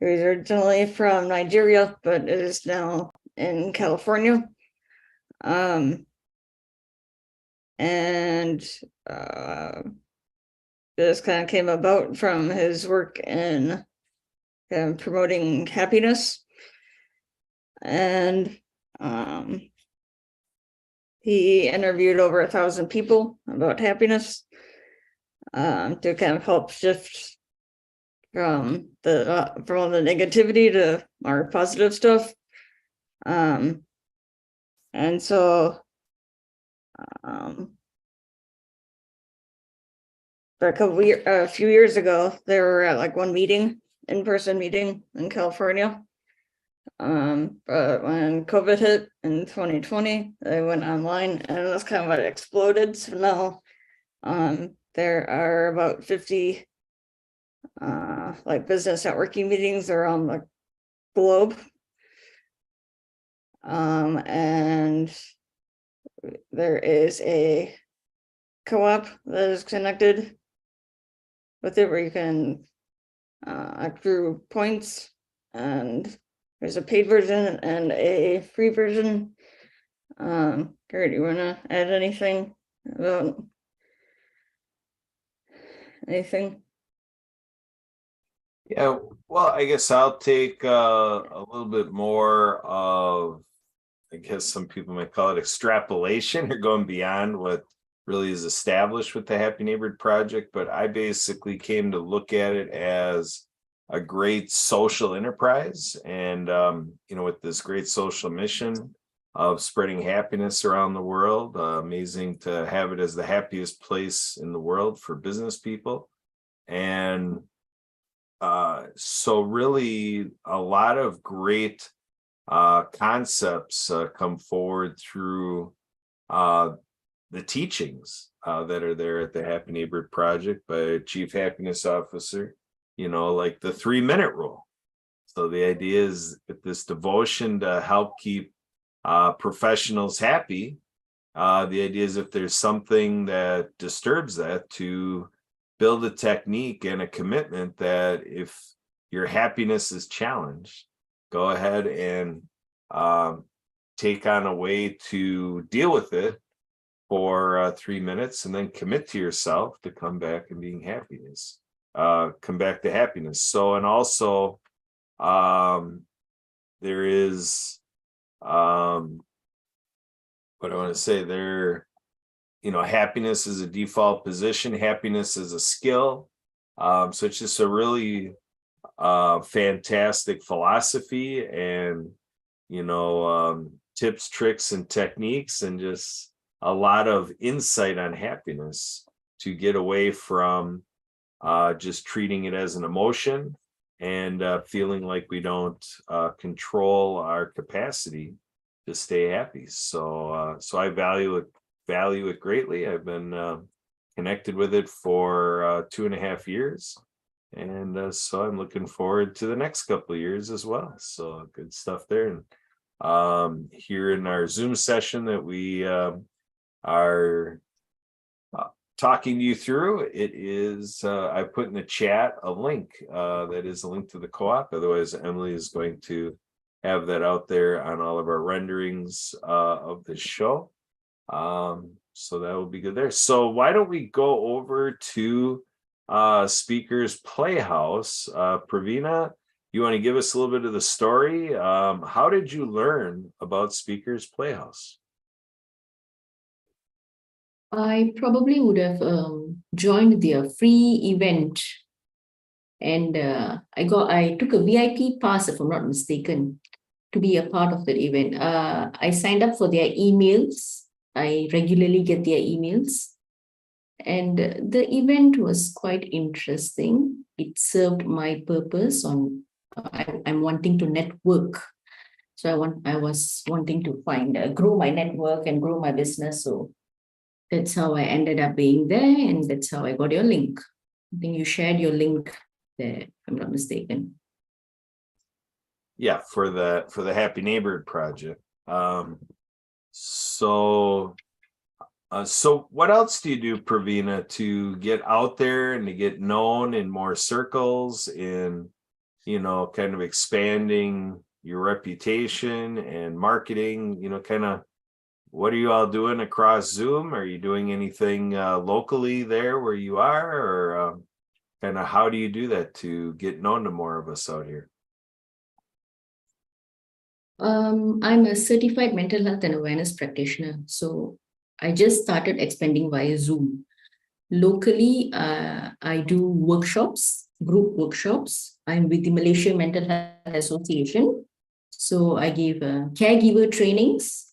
He was originally from Nigeria, but is now in California. And this kind of came about from his work in promoting happiness. And he interviewed over 1,000 people about happiness to kind of help shift from the negativity to our positive stuff. And so a few years ago, they were at like one in-person meeting in California. But when COVID hit in 2020, they went online, and that's kind of what exploded. So now there are about 50 like business networking meetings around the globe. And there is a co-op that is connected with it, where you can accrue points, and there's a paid version and a free version. Gary, do you want to add anything about anything? Yeah, well, I guess I'll take a little bit more of, I guess some people might call it extrapolation, or going beyond what really is established with the Happy Neighborhood Project. But I basically came to look at it as a great social enterprise, and with this great social mission of spreading happiness around the world. Amazing to have it as the happiest place in the world for business people. And so really a lot of great concepts come forward through the teachings that are there at the Happy Neighborhood Project by Chief Happiness Officer, like the 3-minute rule. So the idea is that this devotion to help keep professionals happy, the idea is if there's something that disturbs that, to build a technique and a commitment that if your happiness is challenged, go ahead and take on a way to deal with it for 3 minutes, and then commit to yourself to come back and being happiness, come back to happiness. So, and also there is what I want to say there, happiness is a default position, happiness is a skill. So it's just a really fantastic philosophy, and tips, tricks, and techniques, and just a lot of insight on happiness to get away from just treating it as an emotion and feeling like we don't control our capacity to stay happy. So I value it greatly. I've been connected with it for 2.5 years, and so I'm looking forward to the next couple of years as well. So good stuff there. And here in our Zoom session that we are talking to you through, it is I put in the chat a link that is a link to the co-op. Otherwise, Emily is going to have that out there on all of our renderings of the show. So that will be good there. So why don't we go over to Speakers Playhouse? Pravina, you want to give us a little bit of the story? How did you learn about Speakers Playhouse? I probably would have joined their free event, and I took a VIP pass, if I'm not mistaken, to be a part of that event. I signed up for their emails. I regularly get their emails, and the event was quite interesting. It served my purpose on I'm wanting to network. So I was wanting to grow my network and grow my business. So that's how I ended up being there, and that's how I got your link. I think you shared your link there, if I'm not mistaken. Yeah, for the Happy Neighborhood Project. So what else do you do, Pravina, to get out there and to get known in more circles, in kind of expanding your reputation and marketing, kind of what are you all doing across Zoom? Are you doing anything locally there where you are, or kind of how do you do that to get known to more of us out here? I'm a certified mental health and awareness practitioner. So I just started expanding via Zoom. Locally, I do workshops, group workshops. I'm with the Malaysia Mental Health Association. So I give caregiver trainings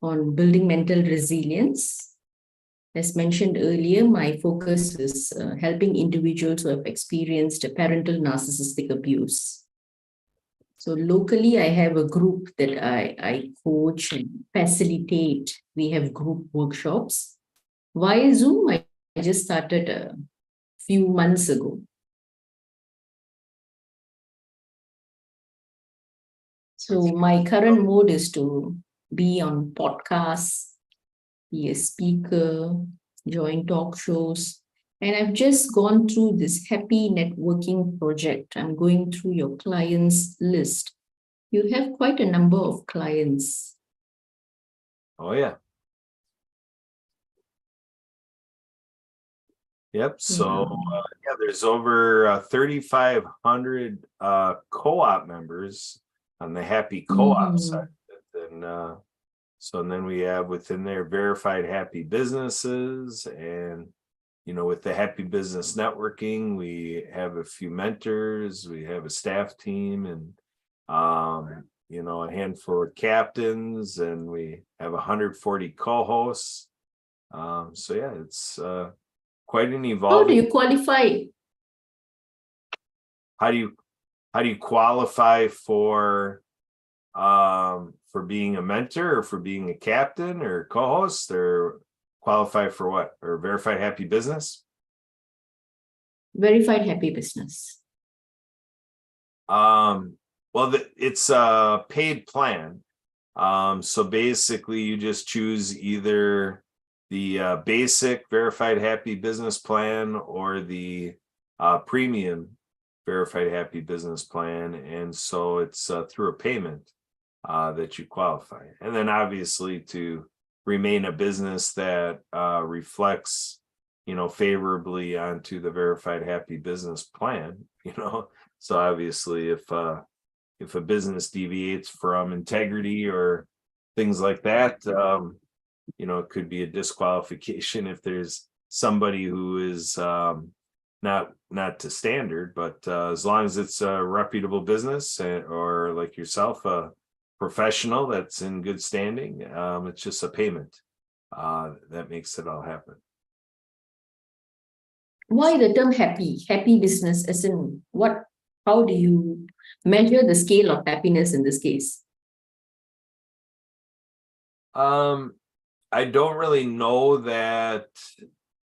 on building mental resilience. As mentioned earlier, my focus is helping individuals who have experienced parental narcissistic abuse. So locally, I have a group that I coach and facilitate. We have group workshops. Via Zoom, I just started a few months ago. So my current mode is to be on podcasts, be a speaker, join talk shows. And I've just gone through this happy networking project. I'm going through your clients list. You have quite a number of clients. Oh, yeah. Yep. So there's over 3,500 co-op members on the Happy Co-op side. And then we have within there verified happy businesses, and with the Happy Business Networking, we have a few mentors, we have a staff team, and a handful of captains, and we have 140 co-hosts. So yeah, it's quite an evolving. How do you qualify? How do you qualify for being a mentor, or for being a captain, or co-host, or qualify for what? Or verified happy business? Verified happy business. Well, it's a paid plan. So basically you just choose either the basic verified happy business plan or the premium verified happy business plan. And so it's through a payment that you qualify. And then obviously to remain a business that reflects, favorably onto the verified happy business plan, So obviously if a business deviates from integrity or things like that, it could be a disqualification if there's somebody who is not to standard, but as long as it's a reputable business, or like yourself, a professional that's in good standing, it's just a payment that makes it all happen. Why the term happy business? As in what? How do you measure the scale of happiness in this case? I don't really know that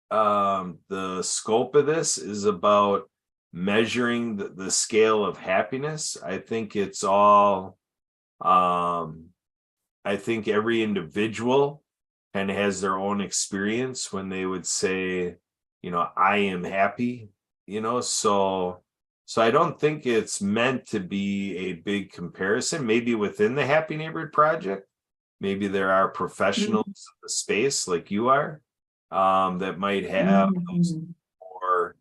the scope of this is about measuring the scale of happiness. I think it's all I think every individual kind of has their own experience when they would say, I am happy, so I don't think it's meant to be a big comparison. Maybe within the Happy Neighborhood Project, maybe there are professionals in the space like you are, that might have more,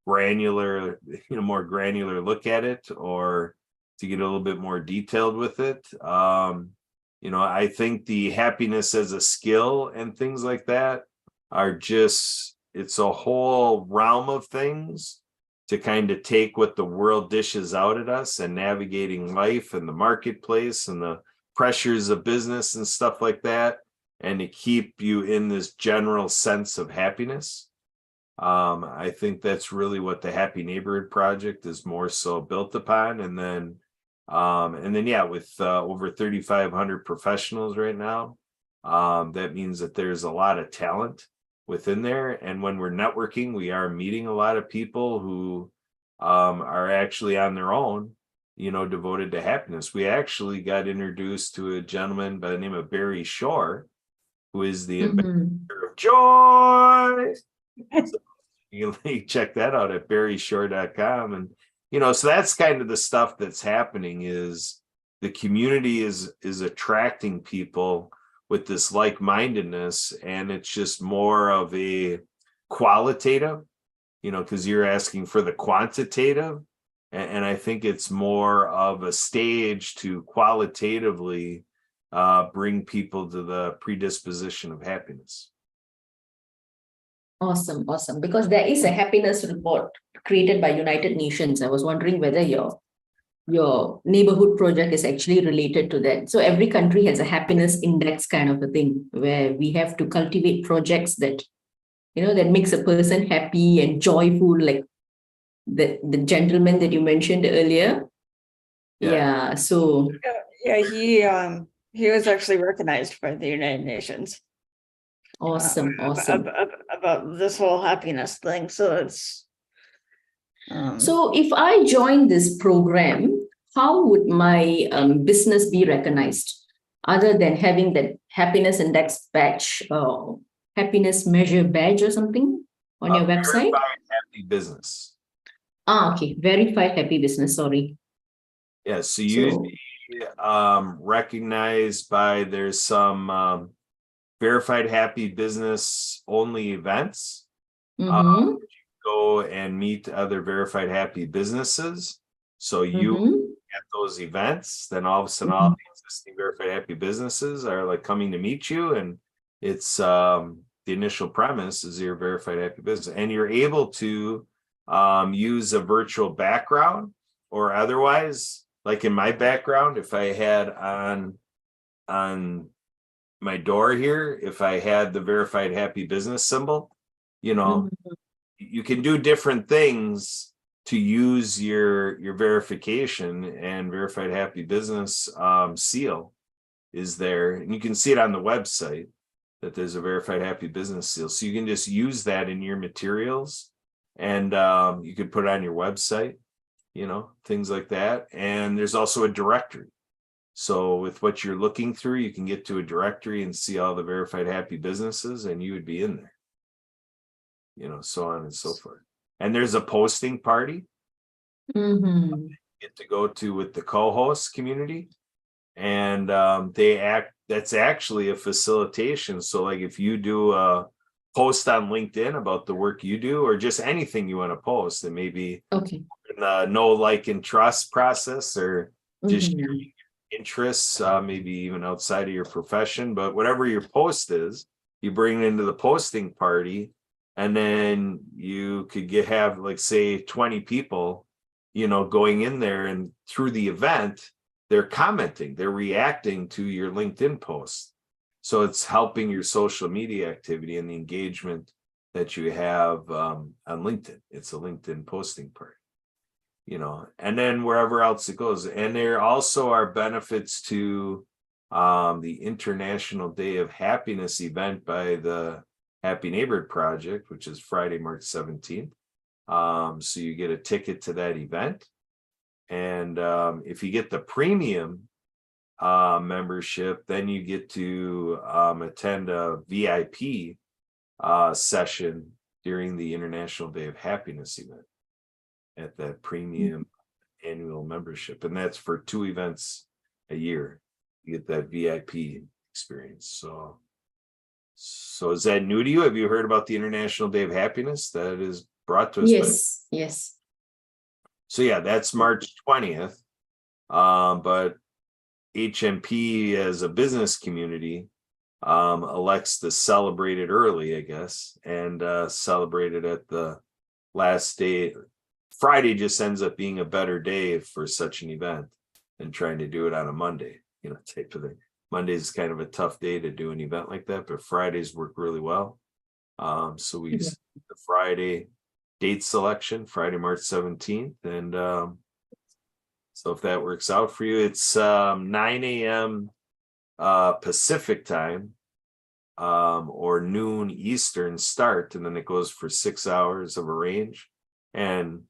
granular, more granular look at it, or to get a little bit more detailed with it. I think the happiness as a skill and things like that are just, it's a whole realm of things to kind of take what the world dishes out at us and navigating life and the marketplace and the pressures of business and stuff like that, and to keep you in this general sense of happiness. I think that's really what the Happy Neighborhood Project is more so built upon. And then yeah, with over 3,500 professionals right now, that means that there's a lot of talent within there. And when we're networking, we are meeting a lot of people who are actually on their own, devoted to happiness. We actually got introduced to a gentleman by the name of Barry Shore, who is the ambassador of joy. So You can check that out at barryshore.com. And, you know, so that's kind of the stuff that's happening is the community is attracting people with this like-mindedness, and it's just more of a qualitative, you know, because you're asking for the quantitative. And I think it's more of a stage to qualitatively bring people to the predisposition of happiness. Awesome, awesome. Because there is a happiness report created by United Nations. I was wondering whether your neighborhood project is actually related to that. So every country has a happiness index kind of a thing where we have to cultivate projects that, you know, that makes a person happy and joyful, like the gentleman that you mentioned earlier. Yeah. So Yeah, he was actually recognized by the United Nations. awesome, awesome. About this whole happiness thing. So it's So if I join this program, how would my business be recognized other than having that happiness index badge or happiness measure badge or something on your website? Verified happy business. Okay. Verified happy business. Sorry. Yeah, so So, usually recognized by there's some verified happy business only events. mhm, Go and meet other verified happy businesses. So you mhm, at those events, then all of a sudden all the existing verified happy businesses are like coming to meet you, and it's the initial premise is your verified happy business, and you're able to use a virtual background or otherwise, like in my background, if I had on my door here, if I had the verified happy business symbol, you know, mhm. you can do different things to use your verification, and verified happy business seal is there, and you can see it on the website that there's a verified happy business seal, so you can just use that in your materials, and you could put it on your website, you know, things like that. And there's also a directory, so with what you're looking through, you can get to a directory and see all the verified happy businesses, and you would be in there, you know, so on and so forth. And there's a posting party Mhm. get to go to with the co-host community, and that's actually a facilitation. So like if you do a post on LinkedIn about the work you do, or just anything you want to post, and maybe Okay. in the know, like, and trust process, or just Mhm. sharing interests, maybe even outside of your profession, but whatever your post is, you bring it into the posting party, and then you could have like say 20 people, you know, going in there, and through the event, they're commenting, they're reacting to your LinkedIn post. So it's helping your social media activity and the engagement that you have on LinkedIn. It's a LinkedIn posting party, you know, and then wherever else it goes. And there also are benefits to the International Day of Happiness event by the Happy Neighborhood Project, which is Friday, March 17th. So you get a ticket to that event. And if you get the premium membership, then you get to attend a VIP session during the International Day of Happiness event at that premium annual membership. And that's for 2 events a year. You get that VIP experience. So is that new to you? Have you heard about the International Day of Happiness that is brought to us? Yes, yes. So yeah, that's March 20th. But HMP as a business community elects to celebrate it early, I guess, and celebrate it at the last day. Friday just ends up being a better day for such an event than trying to do it on a Monday, you know, type of thing. Monday is kind of a tough day to do an event like that, but Fridays work really well. So we Yeah. the Friday date selection, Friday, March 17th. And so if that works out for you, it's 9 a.m. Pacific time, or noon Eastern start, and then it goes for 6 hours of a range. And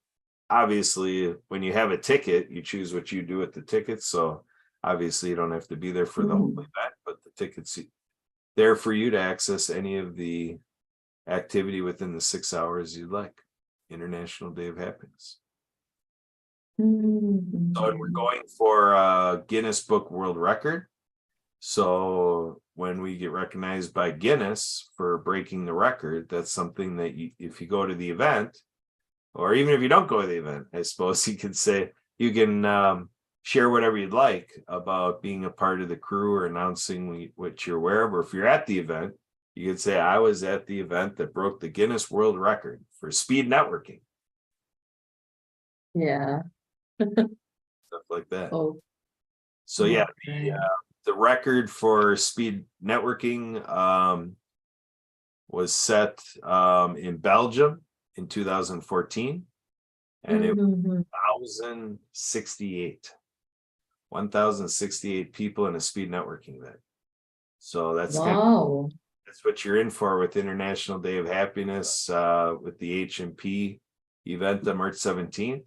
obviously, when you have a ticket, you choose what you do with the ticket. So obviously, you don't have to be there for the whole event, but the ticket's there for you to access any of the activity within the 6 hours you'd like. International Day of Happiness. Mhm. So we're going for a Guinness Book World Record. So when we get recognized by Guinness for breaking the record, that's something that you, if you go to the event, or even if you don't go to the event, I suppose you could say, you can share whatever you'd like about being a part of the crew or announcing what you're aware of. Or if you're at the event, you could say, I was at the event that broke the Guinness World Record for speed networking, Yeah. stuff like that. Oh, So yeah, right. the record for speed networking was set in Belgium in 2014, and it was Mhm. 1,068 people in a speed networking event. So that's Wow. that's what you're in for with International Day of Happiness with the H&P event on March 17th.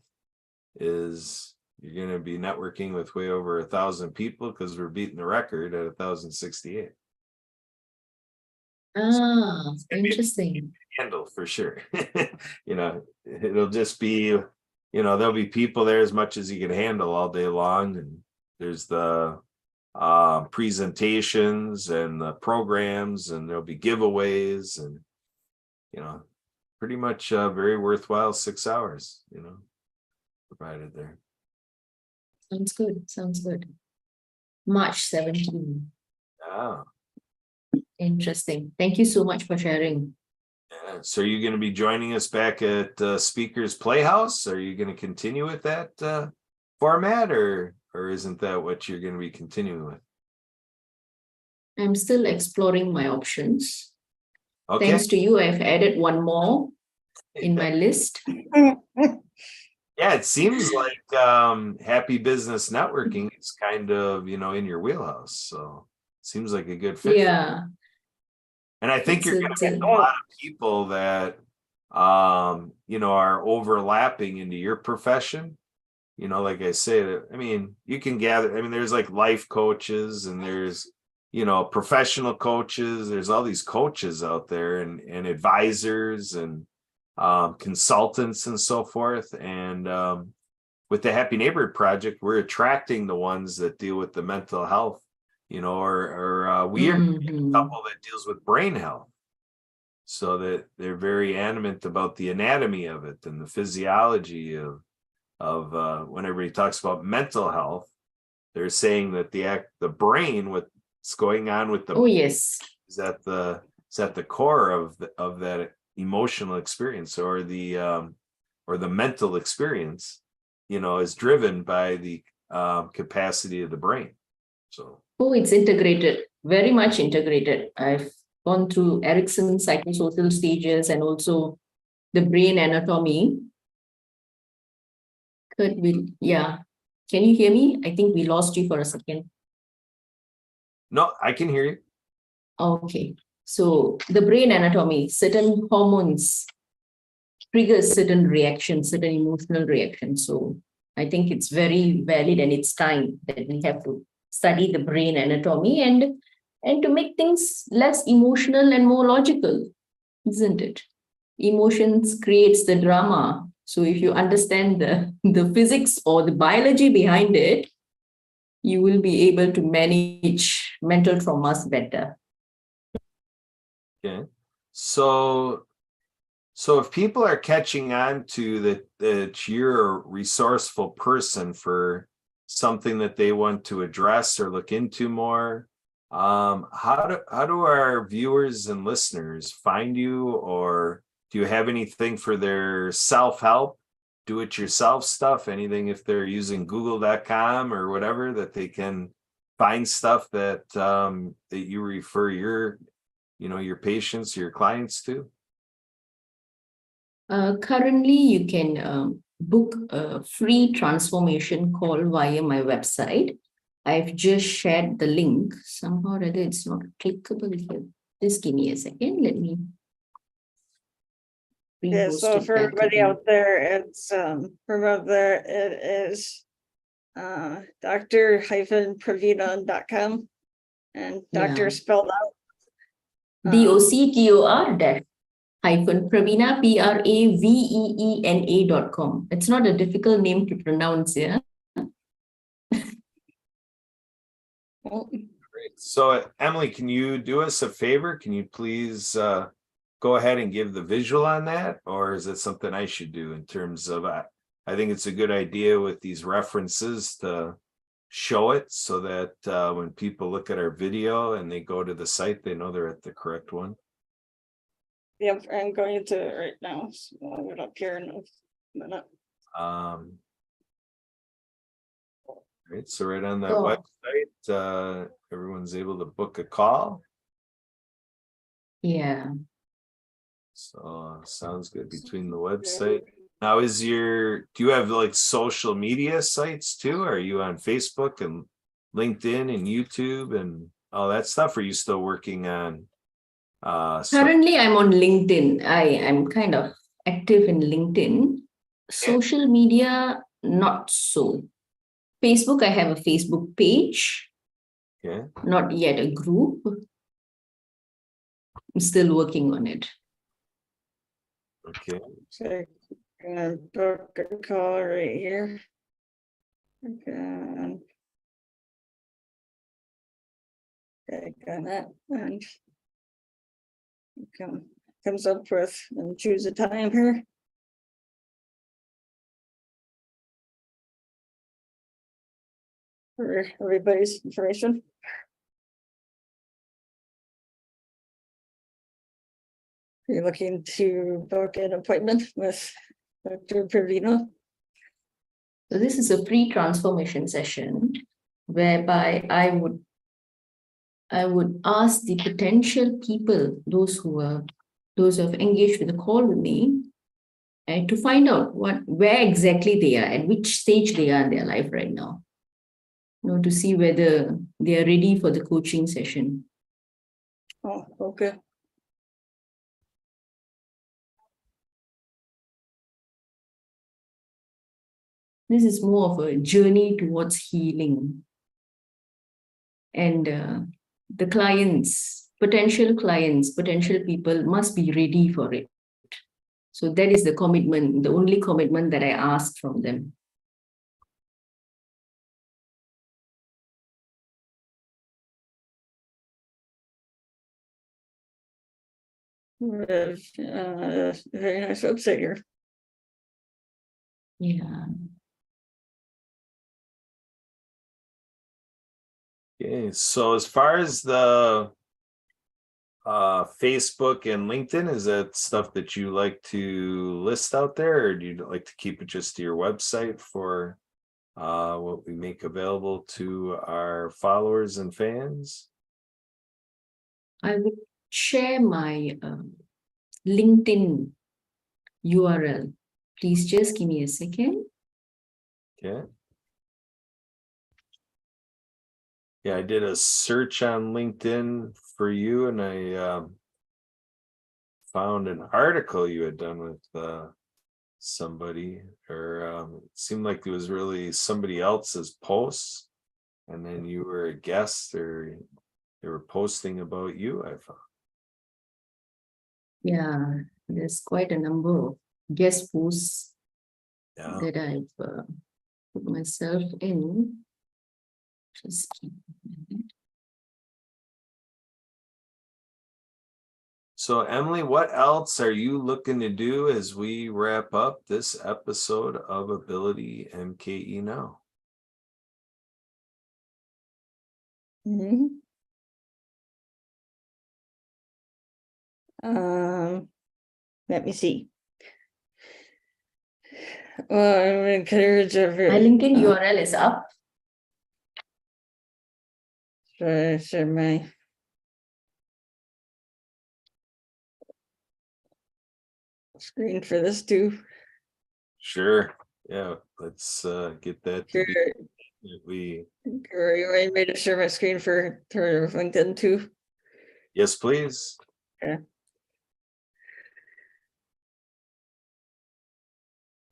Is you're going to be networking with way over 1,000 people because we're beating the record at 1,068. Ah, It's gonna be interesting. handle for sure. It'll just be, there'll be people there as much as you can handle all day long, and there's the presentations and the programs, and there'll be giveaways, and pretty much very worthwhile 6 hours, provided there. Sounds good. Sounds good. March 17. Ah, Interesting. Thank you so much for sharing. yeah. So are you going to be joining us back at Speakers Playhouse? Are you going to continue with that format, or isn't that what you're going to be continuing with? I'm still exploring my options. Okay. Thanks to you, I've added one more in my list. Yeah, it seems like happy business networking is kind of, in your wheelhouse. So seems like a good fit. Yeah. And I think you're going to get a lot of people that, are overlapping into your profession. Like I say, you can gather, there's like life coaches, and there's, professional coaches. There's all these coaches out there, and advisors, and consultants, and so forth. And with the Happy Neighborhood Project, we're attracting the ones that deal with the mental health, or we are a couple that deals with brain health, so that they're very adamant about the anatomy of it and the physiology of when everybody talks about mental health, they're saying that the brain, what's going on with the yes, is at the core of that emotional experience, or the mental experience, is driven by the capacity of the brain. So it's integrated, very much integrated. I've gone through Erickson's psychosocial stages and also the brain anatomy. Yeah. Can you hear me? I think we lost you for a second. no, I can hear you. Okay. So the brain anatomy, certain hormones trigger certain reactions, certain emotional reactions. So I think it's very valid, and it's time that we have to study the brain anatomy and to make things less emotional and more logical, isn't it? Emotions creates the drama. So if you understand the physics or the biology behind it, you will be able to manage mental traumas better. Okay. So if people are catching on to that you're a resourceful person for something that they want to address or look into more, how do our viewers and listeners find you? Or do you have anything for their self-help, do-it-yourself stuff? Anything if they're using google.com or whatever, that they can find stuff that you refer your patients, your clients to? Currently, you can book a free transformation call via my website. I've just shared the link. Somehow or other, it's not clickable here. Just give me a second. Let me. Yeah, so for everybody out there, it is dr-pravina.com, and doctor spelled out DOCTOR dash. Praveena, Praveena.com. It's not a difficult name to pronounce, yeah. Well, Great. So Emily, can you do us a favor? Can you please go ahead and give the visual on that? Or is it something I should do in terms of, I think it's a good idea with these references to show it so that when people look at our video and they go to the site, they know they're at the correct one. Yep, I'm going to it right now. So I'll get up here in a minute. Right, so right on that Oh. website, everyone's able to book a call. Yeah. So sounds good between the website. Now do you have like social media sites too? Are you on Facebook and LinkedIn and YouTube and all that stuff? Or are you still working on stuff? Currently, I'm on LinkedIn. I am kind of active in LinkedIn. Social media, not so. Facebook, I have a Facebook page. Okay. Not yet a group. I'm still working on it. Okay. So I'm gonna book a call right here. Okay. Okay, got that. And comes up with and choose a time here. For everybody's information. You're looking to book an appointment with Dr. Pravina. So this is a pre-transformation session whereby I would ask the potential people, those who have engaged with the call with me, and to find out where exactly they are, at which stage they are in their life right now. To see whether they are ready for the coaching session. Oh, okay. This is more of a journey towards healing. And the potential people must be ready for it. So that is the commitment, the only commitment that I ask from them. Very nice website here. Yeah. Okay, so as far as the Facebook and LinkedIn, is that stuff that you like to list out there, or do you like to keep it just to your website for what we make available to our followers and fans? I would share my LinkedIn URL. Please just give me a second. Okay. Yeah, I did a search on LinkedIn for you, and I found an article you had done with somebody, or it seemed like it was really somebody else's posts, and then you were a guest, or they were posting about you, I found. Yeah, there's quite a number of guest posts that I've put myself in. Just keep a minute. So Emily, what else are you looking to do as we wrap up this episode of Ability MKE Now? Mhm. Let me see. Well, I'm encouraged My LinkedIn URL is up. share my screen for this too. Sure. Yeah, let's get that to Sure. we. Or you want me to share my screen for LinkedIn too? Yes, please. Yeah.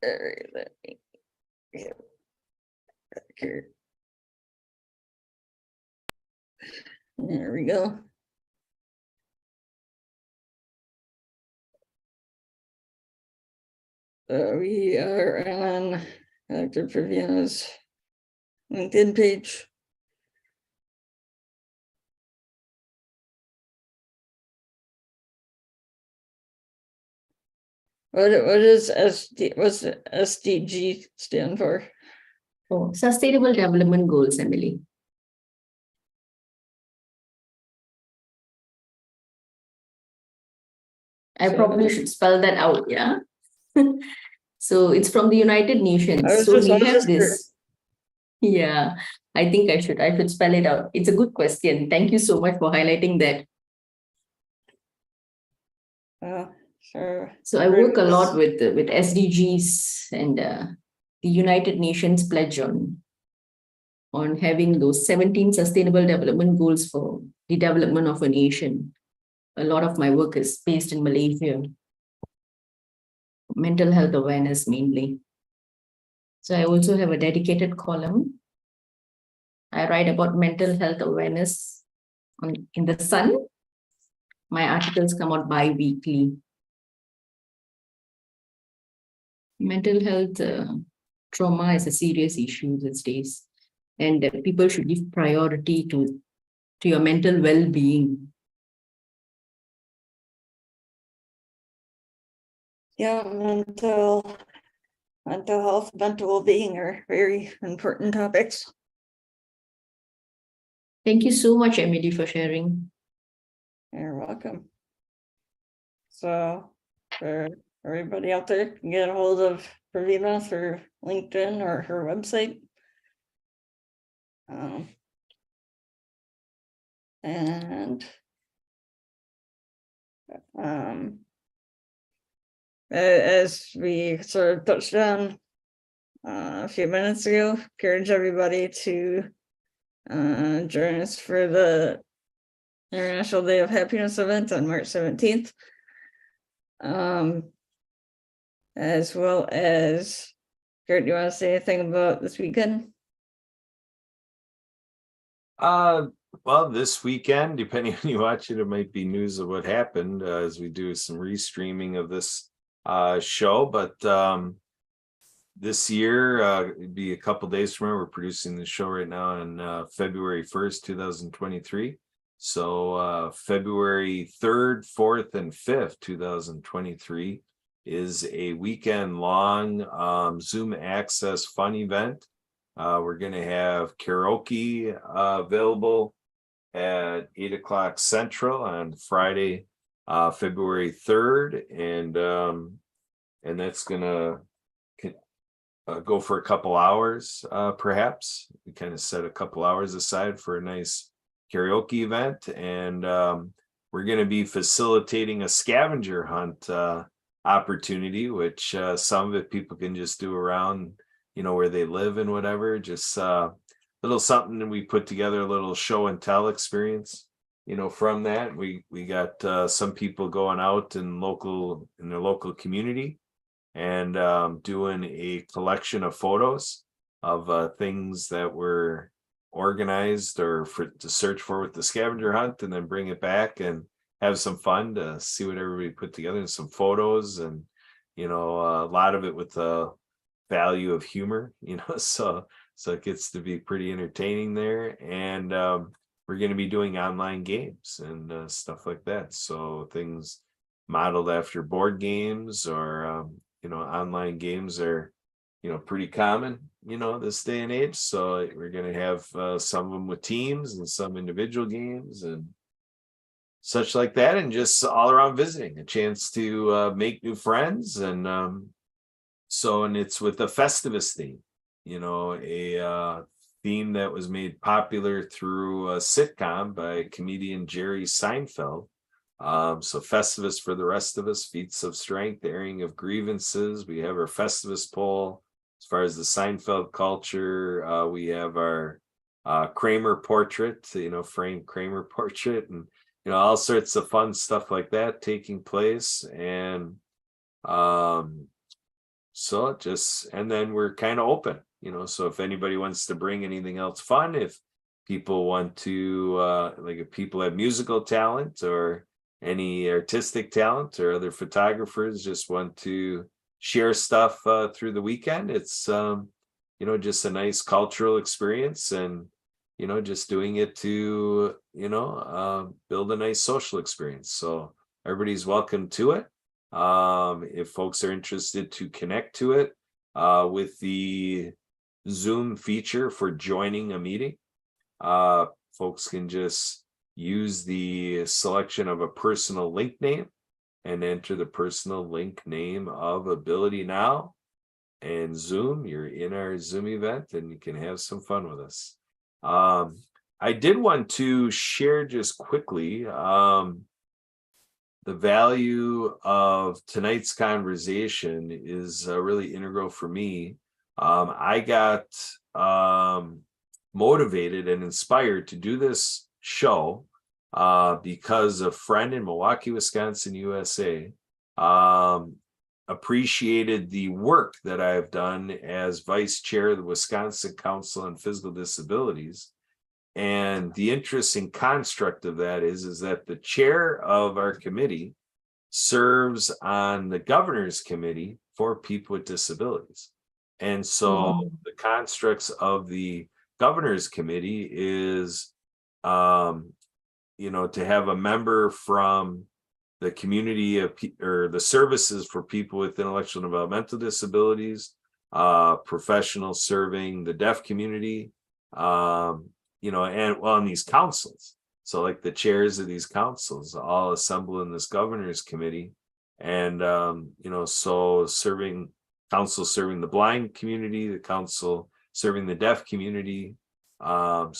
All right, let me get back here. There we go. We are on Dr. Pravina's LinkedIn page. What is what's the SDG stand for? Oh, Sustainable Development Goals, Emily. I probably should spell that out, yeah. So it's from the United Nations. So we have this. Yeah, I think I should spell it out. It's a good question. Thank you so much for highlighting that. Sure. So I work a lot with SDGs and the United Nations pledge on having those 17 sustainable development goals for the development of a nation. A lot of my work is based in Malaysia. Mental health awareness mainly. So I also have a dedicated column. I write about mental health awareness in the Sun. My articles come out bi-weekly. Mental health trauma is a serious issue these days, and people should give priority to your mental well-being. Yeah, mental health, mental well-being are very important topics. Thank you so much, Emily, for sharing. You're welcome. So for everybody out there, can get a hold of Pravina through LinkedIn or her website. And as we sort of touched on a few minutes ago, encourage everybody to join us for the International Day of Happiness event on March 17th. As well as, Kurt, do you want to say anything about this weekend? Well, this weekend, depending on you watch it, it might be news of what happened as we do some restreaming of this show. But this year, it'd be a couple days from now. We're producing the show right now on February 1st, 2023. So February 3rd, 4th, and 5th, 2023 is a weekend-long Zoom access fun event. We're going to have karaoke available at 8 o'clock Central on Friday, February 3rd, and that's going to go for a couple hours, perhaps. We kind of set a couple hours aside for a nice karaoke event, and we're going to be facilitating a scavenger hunt opportunity, which some of it people can just do around, where they live and whatever. Just little something that we put together, a little show and tell experience. From that, we got some people going out in their local community and doing a collection of photos of things that were organized or to search for with the scavenger hunt, and then bring it back and have some fun to see what everybody put together, and some photos, and a lot of it with the value of humor, so it gets to be pretty entertaining there. And we're going to be doing online games and stuff like that, so things modeled after board games or online games are pretty common this day and age. So we're going to have some of them with teams and some individual games and such like that, and just all around visiting, a chance to make new friends. And and it's with a Festivus theme, a theme that was made popular through a sitcom by comedian Jerry Seinfeld. So Festivus for the rest of us, feats of strength, airing of grievances. We have our Festivus poll. As far as the Seinfeld culture, we have our Kramer portrait, framed Kramer portrait, and all sorts of fun stuff like that taking place. And and then we're kind of open, so if anybody wants to bring anything else fun, if people want to if people have musical talent or any artistic talent, or other photographers just want to share stuff through the weekend. It's just a nice cultural experience, and just doing it to build a nice social experience. So everybody's welcome to it. If folks are interested to connect to it with the Zoom feature for joining a meeting, folks can just use the selection of a personal link name and enter the personal link name of Ability Now and Zoom. You're in our Zoom event and you can have some fun with us. I did want to share just quickly the value of tonight's conversation is really integral for me. I got motivated and inspired to do this show because a friend in Milwaukee, Wisconsin, USA, appreciated the work that I've done as vice chair of the Wisconsin Council on Physical Disabilities. And the interesting construct of that is that the chair of our committee serves on the governor's committee for people with disabilities. And so the constructs of the governor's committee is, to have a member from the community of or the services for people with intellectual and developmental disabilities, professionals serving the deaf community, and in these councils. So like the chairs of these councils all assemble in this governor's committee, and so serving the blind community, the council serving the deaf community, our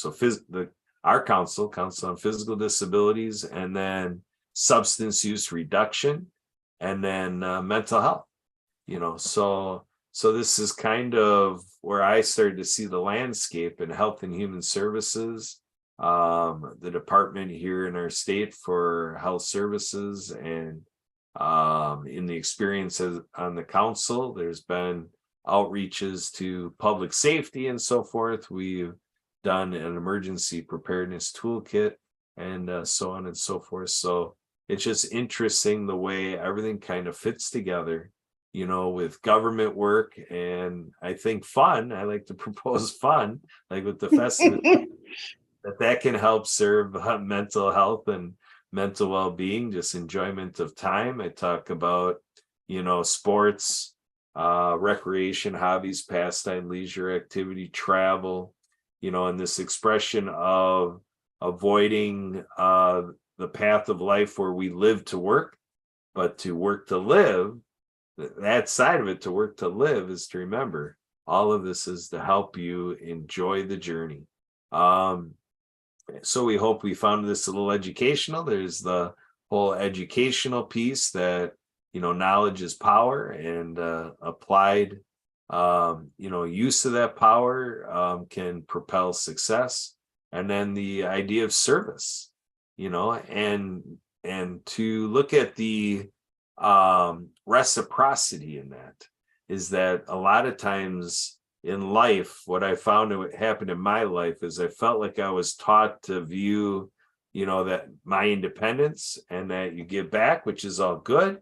council on physical disabilities, and then substance use reduction, and then mental health. So this is kind of where I started to see the landscape in health and human services, the department here in our state for health services, and in the experiences on the council, there's been outreaches to public safety and so forth. We've done an emergency preparedness toolkit and so on and so forth. So it's just interesting the way everything kind of fits together, with government work, and I think fun. I like to propose fun, like with the festival, that can help serve mental health and mental well-being, just enjoyment of time. I talk about, sports, recreation, hobbies, pastime, leisure activity, travel, and this expression of avoiding the path of life where we live to work, but to work to live. That side of it, to work to live, is to remember all of this is to help you enjoy the journey. So we hope we found this a little educational. There's the whole educational piece that, knowledge is power, and applied, use of that power can propel success. And then the idea of service, and to look at the reciprocity in that, is that a lot of times in life, what I found what happened in my life is I felt like I was taught to view, that my independence and that you give back, which is all good.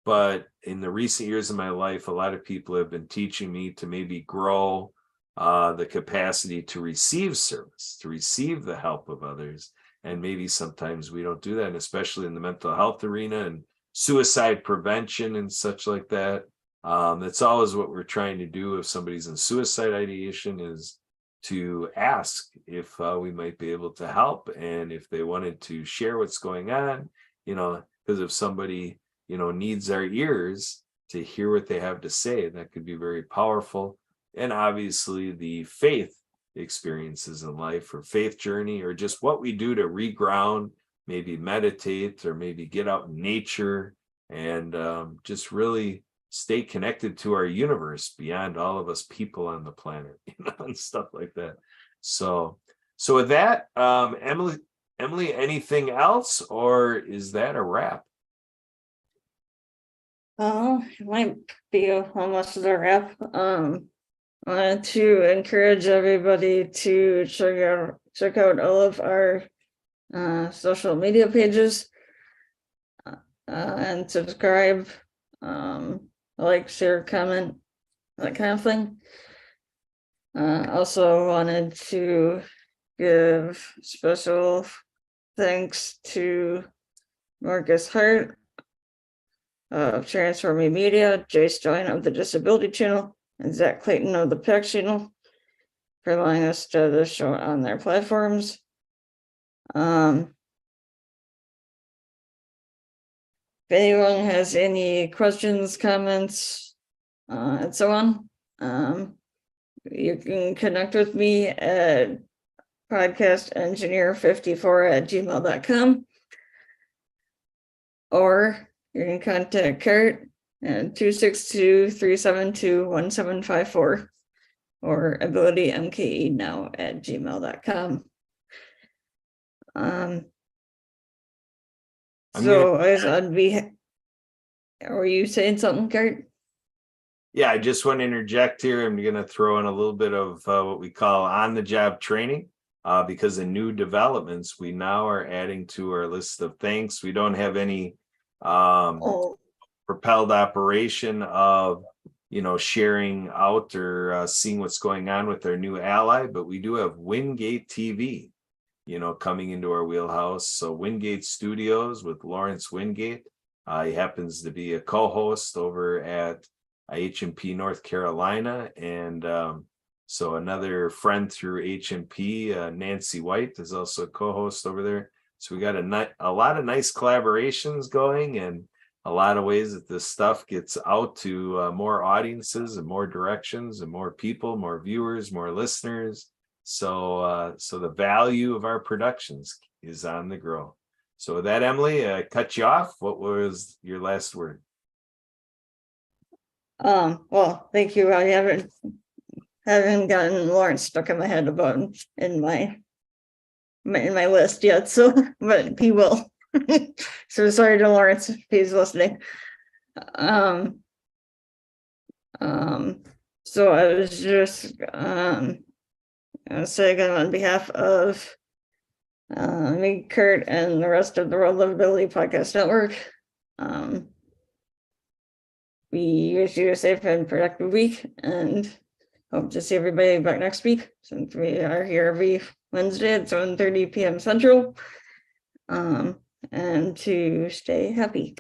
But in the recent years of my life, a lot of people have been teaching me to maybe grow the capacity to receive service, to receive the help of others. And maybe sometimes we don't do that, and especially in the mental health arena and suicide prevention and such like that. That's always what we're trying to do if somebody's in suicide ideation, is to ask if we might be able to help, and if they wanted to share what's going on, because if somebody, needs our ears to hear what they have to say, that could be very powerful. And obviously the faith experiences in life, or faith journey, or just what we do to reground, maybe meditate, or maybe get out in nature, and just really stay connected to our universe beyond all of us people on the planet, and stuff like that. So with that, Emily, anything else, or is that a wrap? It might be almost a wrap. Wanted to encourage everybody to check out all of our social media pages and subscribe. like, share, comment, that kind of thing. Also wanted to give special thanks to Marcus Hart of Transform Me Media, Jace Join of the Disability Channel, and Zach Clayton of the PAC Channel for allowing us to do the show on their platforms. If anyone has any questions, comments, and so on, you can connect with me at podcastengineer54@gmail.com, or you can contact Kurt at 262-372-1754 or AbilityMKE Now@gmail.com. So as I'd be, are you saying something, Kurt? Yeah, I just want to interject here. I'm going to throw in a little bit of what we call on-the-job training, because in new developments, we now are adding to our list of thanks. We don't have any propelled operation of, sharing out or seeing what's going on with our new ally, but we do have Wingate TV, coming into our wheelhouse. So Wingate Studios with Lawrence Wingate. He happens to be a co-host over at HMP North Carolina, and so another friend through HMP, Nancy White, is also a co-host over there. So we got a lot of nice collaborations going, and a lot of ways that this stuff gets out to more audiences and more directions and more people, more viewers, more listeners. So the value of our productions is on the grow. So with that, Emily, I cut you off. What was your last word? Well, thank you. I haven't gotten Lawrence stuck in my head about in my list yet, so but he will. So sorry to Lawrence if he's listening. So I was just saying on behalf of me, Kurt, and the rest of the World Livability Podcast Network, we wish you a safe and productive week, and hope to see everybody back next week, since we are here every Wednesday at 7:30 p.m. Central. And to stay happy.